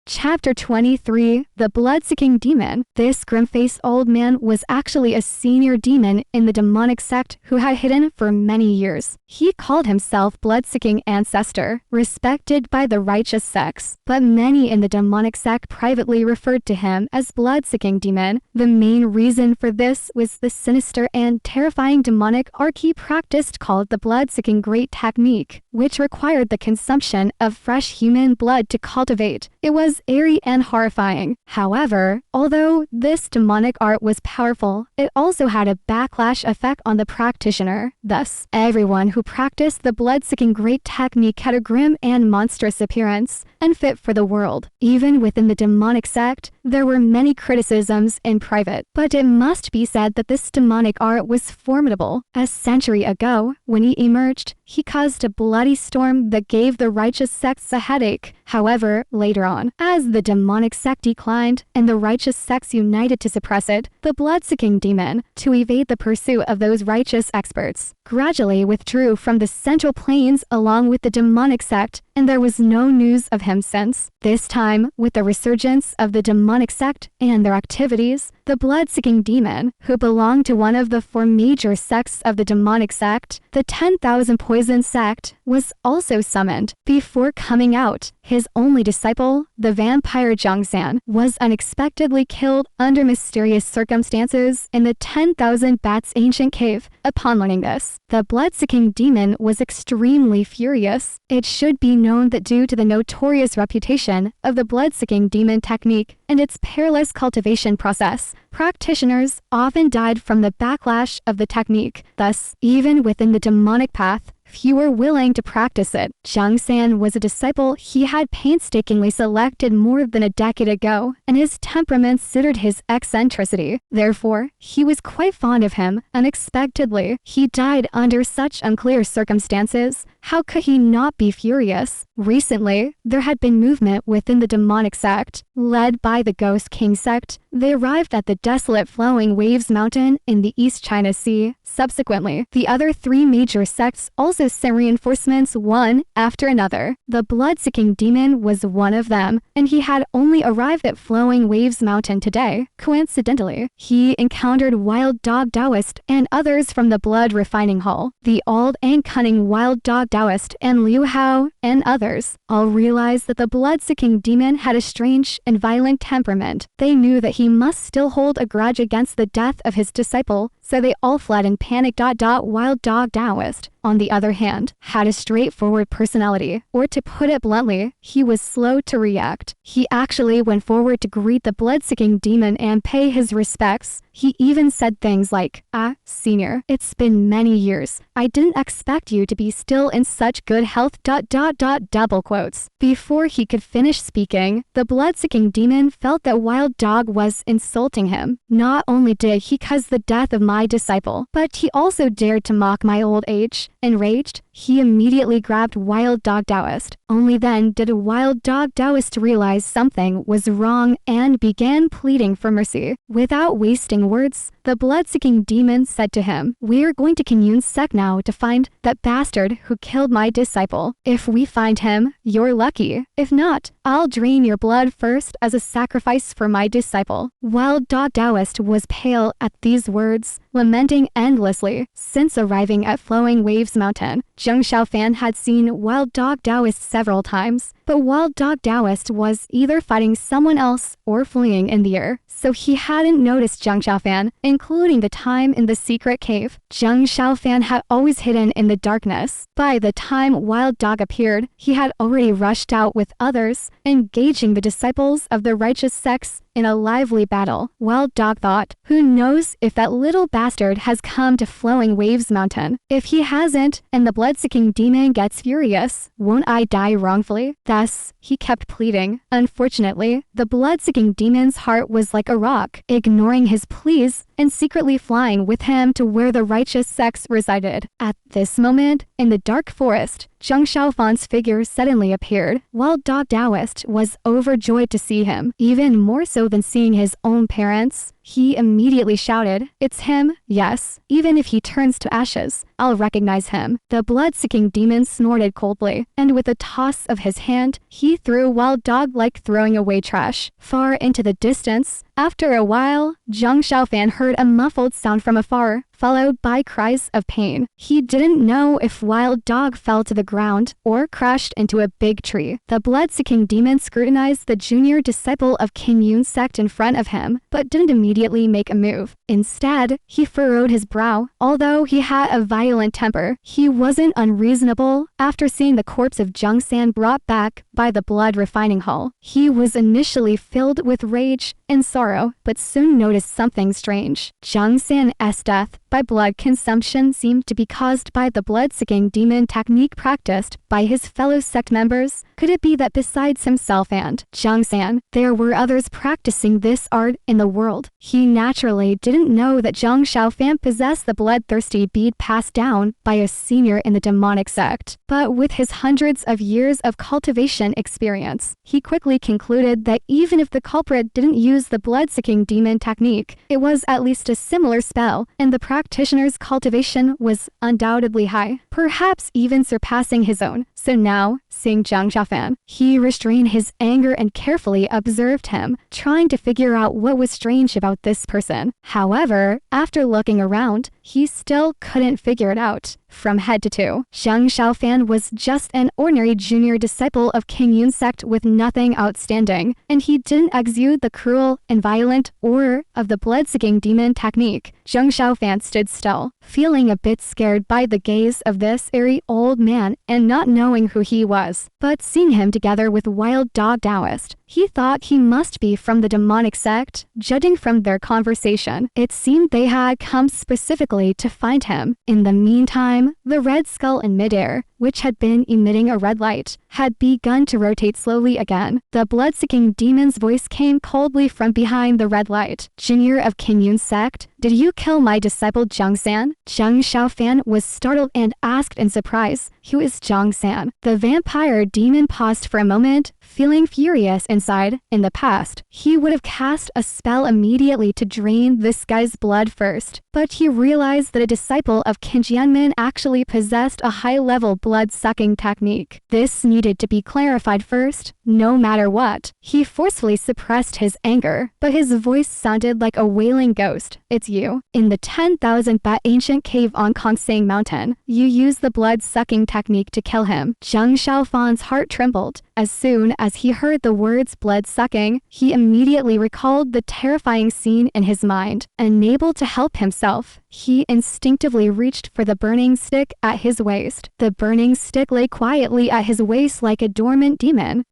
Chapter 23, The Bloodsucking Demon. This grim-faced old man was actually a senior demon in the demonic sect who had hidden for many years. He called himself Bloodsucking Ancestor, respected by the righteous sects, but many in the demonic sect privately referred to him as Bloodsucking Demon. The main reason for this was the sinister and terrifying demonic art he practiced called the Bloodsucking Great Technique, which required the consumption of fresh human blood to cultivate. It was eerie and horrifying. However, although this demonic art was powerful, it also had a backlash effect on the practitioner. Thus, everyone who practiced the blood-sucking great technique had a grim and monstrous appearance, unfit for the world. Even within the demonic sect, there were many criticisms in private, but it must be said that this demonic art was formidable. A century ago, when he emerged, he caused a bloody storm that gave the righteous sects a headache. However, later on, as the demonic sect declined and the righteous sects united to suppress it, the blood-sucking demon, to evade the pursuit of those righteous experts, gradually withdrew from the Central Plains along with the demonic sect, and there was no news of him since. This time, with the resurgence of the demonic sect and their activities, the blood-sucking demon, who belonged to one of the 4 major sects of the demonic sect, the 10,000 Poison Sect, was also summoned. Before coming out, his only disciple, the vampire ZhuXian, was unexpectedly killed under mysterious circumstances in the 10,000 Bats ancient cave. Upon learning this, the blood-sucking demon was extremely furious. It should be known that due to the notorious reputation of the blood-sucking demon technique and its perilous cultivation process, practitioners often died from the backlash of the technique. Thus, even within the demonic path, few were willing to practice it. ZhuXian was a disciple he had painstakingly selected more than a decade ago, and his temperament suited his eccentricity. Therefore, he was quite fond of him. Unexpectedly, he died under such unclear circumstances. How could he not be furious? Recently, there had been movement within the demonic sect, led by the Ghost King sect. They arrived at the desolate Flowing Waves Mountain in the East China Sea. Subsequently, the other 3 major sects also sent reinforcements one after another. The blood-sucking demon was one of them, and he had only arrived at Flowing Waves Mountain today. Coincidentally, he encountered Wild Dog Taoist and others from the Blood Refining Hall. The old and cunning Wild Dog Taoist and Liu Hao and others all realized that the blood-sucking demon had a strange and violent temperament. They knew that he must still hold a grudge against the death of his disciple, so they all fled in panic. Wild Dog Taoist, on the other hand, had a straightforward personality, or to put it bluntly, he was slow to react. He actually went forward to greet the blood-sucking demon and pay his respects. He even said things like, "Senior, it's been many years. I didn't expect you to be still in such good health. Double quotes. Before he could finish speaking, the blood-sucking demon felt that Wild Dog was insulting him. Not only did he cause the death of my disciple, but he also dared to mock my old age. Enraged, he immediately grabbed Wild Dog Taoist. Only then did Wild Dog Taoist realize something was wrong and began pleading for mercy. Without wasting words, the blood-sucking demon said to him, "We're going to Qingyun Sect now to find that bastard who killed my disciple. If we find him, you're lucky. If not, I'll drain your blood first as a sacrifice for my disciple." Wild Dog Taoist was pale at these words, lamenting endlessly. Since arriving at Flowing Waves Mountain, Zhang Xiaofan had seen Wild Dog Taoist several times, but Wild Dog Taoist was either fighting someone else or fleeing in the air, so he hadn't noticed Zhang Xiaofan, including the time in the secret cave. Zhang Xiaofan had always hidden in the darkness. By the time Wild Dog appeared, he had already rushed out with others, engaging the disciples of the righteous sects in a lively battle. Wild Dog thought, who knows if that little bastard has come to Flowing Waves Mountain. If he hasn't, and the blood-sucking demon gets furious, won't I die wrongfully? Thus, he kept pleading. Unfortunately, the blood-sucking demon's heart was like a rock, ignoring his pleas and secretly flying with him to where the righteous sects resided. At this moment, in the dark forest, Zhang Xiaofan's figure suddenly appeared. Wild Dog Taoist was overjoyed to see him, even more so than seeing his own parents. He immediately shouted, "It's him, yes. Even if he turns to ashes, I'll recognize him." The blood-sucking demon snorted coldly, and with a toss of his hand, he threw Wild Dog like throwing away trash, far into the distance. After a while, Zhang Xiaofan heard a muffled sound from afar, followed by cries of pain. He didn't know if Wild Dog fell to the ground or crashed into a big tree. The blood-sucking demon scrutinized the junior disciple of Qingyun Sect in front of him, but didn't immediately make a move. Instead, he furrowed his brow. Although he had a violent temper, he wasn't unreasonable. After seeing the corpse of ZhuXian brought back by the blood refining hall, he was initially filled with rage and sorrow, but soon noticed something strange. ZhuXian's death by blood consumption seemed to be caused by the blood-sucking demon technique practiced by his fellow sect members. Could it be that besides himself and ZhuXian, there were others practicing this art in the world? He naturally didn't know that Zhang Xiaofan possessed the bloodthirsty bead passed down by a senior in the demonic sect. But with his hundreds of years of cultivation experience, he quickly concluded that even if the culprit didn't use the blood-sucking demon technique, it was at least a similar spell, and the practitioner's cultivation was undoubtedly high, perhaps even surpassing his own. So now, seeing Zhang Xiaofan, he restrained his anger and carefully observed him, trying to figure out what was strange about this person. However, after looking around, he still couldn't figure it out. From head to toe, Zhang Xiaofan was just an ordinary junior disciple of Qingyun Sect with nothing outstanding, and he didn't exude the cruel and violent aura of the blood-sucking demon technique. Zhang Xiaofan stood still, feeling a bit scared by the gaze of this airy old man and not knowing who he was. But seeing him together with Wild Dog Taoist, he thought he must be from the demonic sect. Judging from their conversation, it seemed they had come specifically to find him. In the meantime, the red skull in midair, which had been emitting a red light, had begun to rotate slowly again. The blood-sucking demon's voice came coldly from behind the red light. "Junior of Qingyun Sect, did you kill my disciple ZhuXian?" Zhang Xiaofan was startled and asked in surprise, "Who is ZhuXian?" The vampire demon paused for a moment, feeling furious inside. In the past, he would have cast a spell immediately to drain this guy's blood first, but he realized that a disciple of Qingyun actually possessed a high-level blood-sucking technique. This needed to be clarified first. No matter what, he forcefully suppressed his anger, but his voice sounded like a wailing ghost. "It's you. In the 10,000 bat ancient cave on Kongsang Mountain, you used the blood-sucking technique to kill him." Zhang Xiaofan's heart trembled. As soon as he heard the words blood-sucking, he immediately recalled the terrifying scene in his mind. Unable to help himself, he instinctively reached for the burning stick at his waist. The burning stick lay quietly at his waist like a dormant demon.